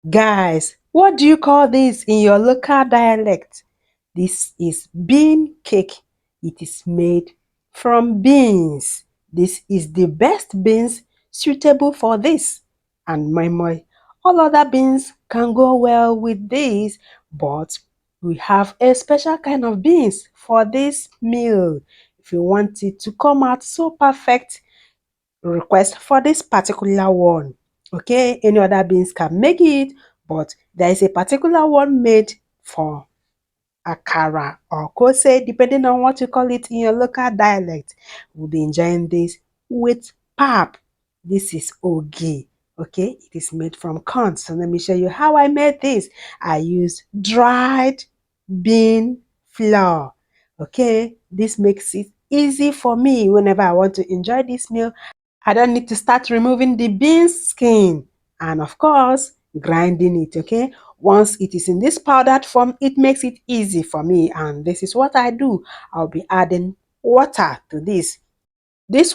Guys, what do you call this in your local dialect? This is bean cake. It is made from beans. This is the best beans suitable for this. And my, all other beans can go well with this, but we have a special kind of beans for this meal. If you want it to come out so perfect, request for this particular one. Okay, any other beans can make it, but there is a particular one made for akara or kose, depending on what you call it in your local dialect. We'll be enjoying this with pap. This is ogi. Okay, it is made from corn. So let me show you how I made this. I used dried bean flour. Okay, this makes it easy for me whenever I want to enjoy this meal. I don't need to start removing the bean skin and of course grinding it. Okay, once it is in this powdered form, it makes it easy for me, and this is what I do. I'll be adding water to this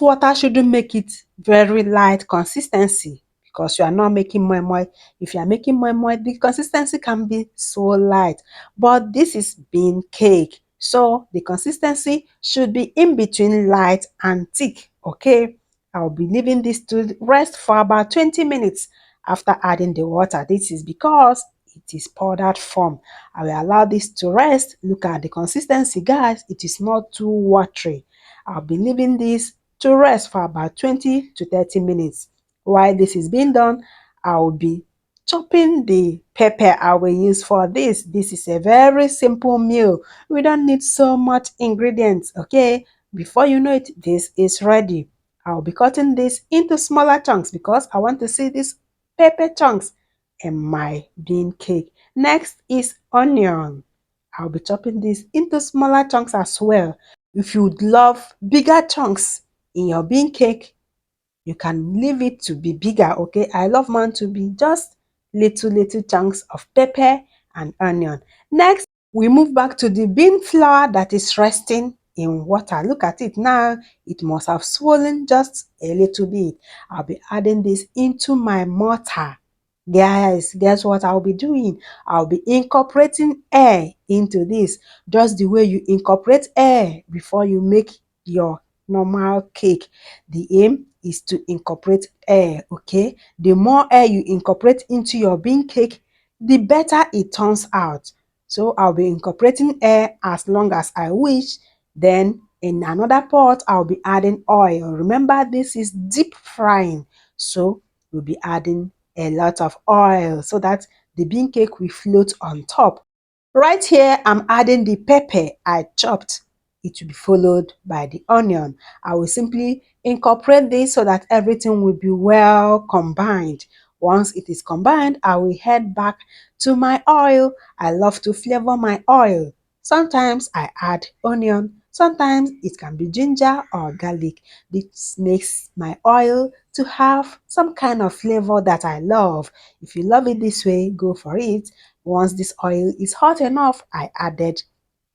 water shouldn't make it very light consistency because you are not making moi moi. If you are making moi moi, the consistency can be so light. But this is bean cake, so the consistency should be in between light and thick. Okay, I'll be leaving this to rest for about 20 minutes after adding the water. This is because it is powdered form. I will allow this to rest. Look at the consistency, guys. It is not too watery. I'll be leaving this to rest for about 20 to 30 minutes. While this is being done, I'll be chopping the pepper I will use for this. This is a very simple meal. We don't need so much ingredients, okay? Before you know it, this is ready. I'll be cutting this into smaller chunks because I want to see these pepper chunks in my bean cake. Next is onion. I'll be chopping this into smaller chunks as well. If you'd love bigger chunks in your bean cake, you can leave it to be bigger, okay? I love mine to be just little chunks of pepper and onion. Next, we move back to the bean flour that is resting in water. Look at it now. It must have swollen just a little bit. I'll be adding this into my mortar. Guys, guess what I'll be doing? I'll be incorporating air into this, just the way you incorporate air before you make your normal cake. The aim is to incorporate air, okay? The more air you incorporate into your bean cake, the better it turns out. So I'll be incorporating air as long as I wish. Then in another pot, I'll be adding oil. Remember, this is deep frying. So we'll be adding a lot of oil so that the bean cake will float on top. Right here, I'm adding the pepper I chopped. It will be followed by the onion. I will simply incorporate this so that everything will be well combined. Once it is combined, I will head back to my oil. I love to flavor my oil. Sometimes I add onion, sometimes it can be ginger or garlic. This makes my oil to have some kind of flavor that I love. If you love it this way, go for it. Once this oil is hot enough, I added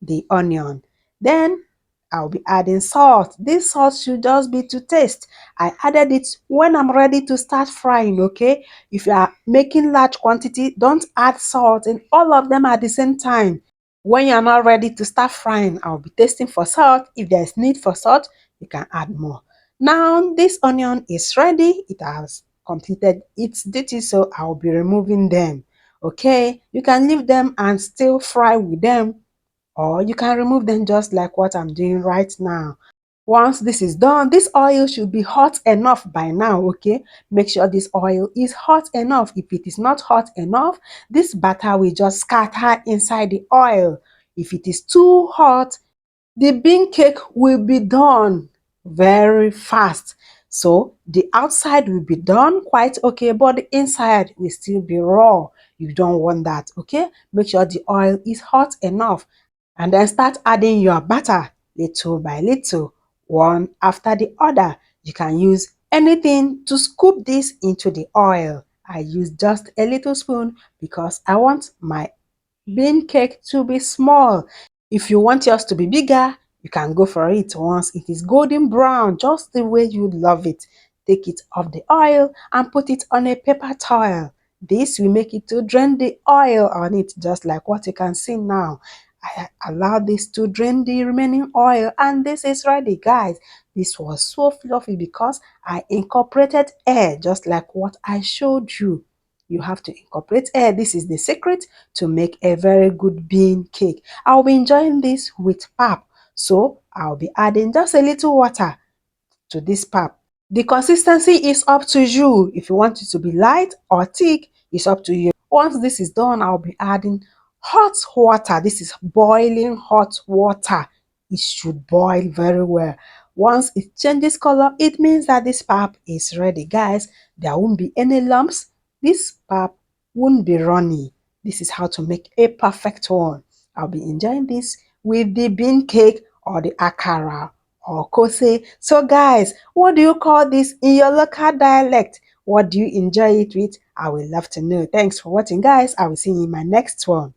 the onion. Then I'll be adding salt. This salt should just be to taste. I added it when I'm ready to start frying, okay? If you are making large quantity, don't add salt in all of them at the same time. When you're not ready to start frying, I'll be tasting for salt. If there's need for salt, you can add more. Now, this onion is ready. It has completed its duty, so I'll be removing them. Okay, you can leave them and still fry with them, or you can remove them just like what I'm doing right now. Once this is done, this oil should be hot enough by now, okay? Make sure this oil is hot enough. If it is not hot enough, this batter will just scatter inside the oil. If it is too hot, the bean cake will be done very fast. So the outside will be done quite okay, but the inside will still be raw. You don't want that, okay? Make sure the oil is hot enough and then start adding your butter little by little, one after the other. You can use anything to scoop this into the oil. I use just a little spoon because I want my bean cake to be small. If you want yours to be bigger, you can go for it. Once it is golden brown, just the way you love it, take it off the oil and put it on a paper towel. This will make it to drain the oil on it, just like what you can see now. I allow this to drain the remaining oil, and this is ready, guys. This was so fluffy because I incorporated air, just like what I showed you. You have to incorporate air. This is the secret to make a very good bean cake. I'll be enjoying this with pap, so I'll be adding just a little water to this pap. The consistency is up to you. If you want it to be light or thick, it's up to you. Once this is done, I'll be adding hot water. This is boiling hot water. It should boil very well. Once it changes color, it means that this pap is ready. Guys, there won't be any lumps. This pap won't be runny. This is how to make a perfect one. I'll be enjoying this with the bean cake or the akara or kose. So guys, what do you call this in your local dialect? What do you enjoy it with? I would love to know. Thanks for watching, guys. I will see you in my next one.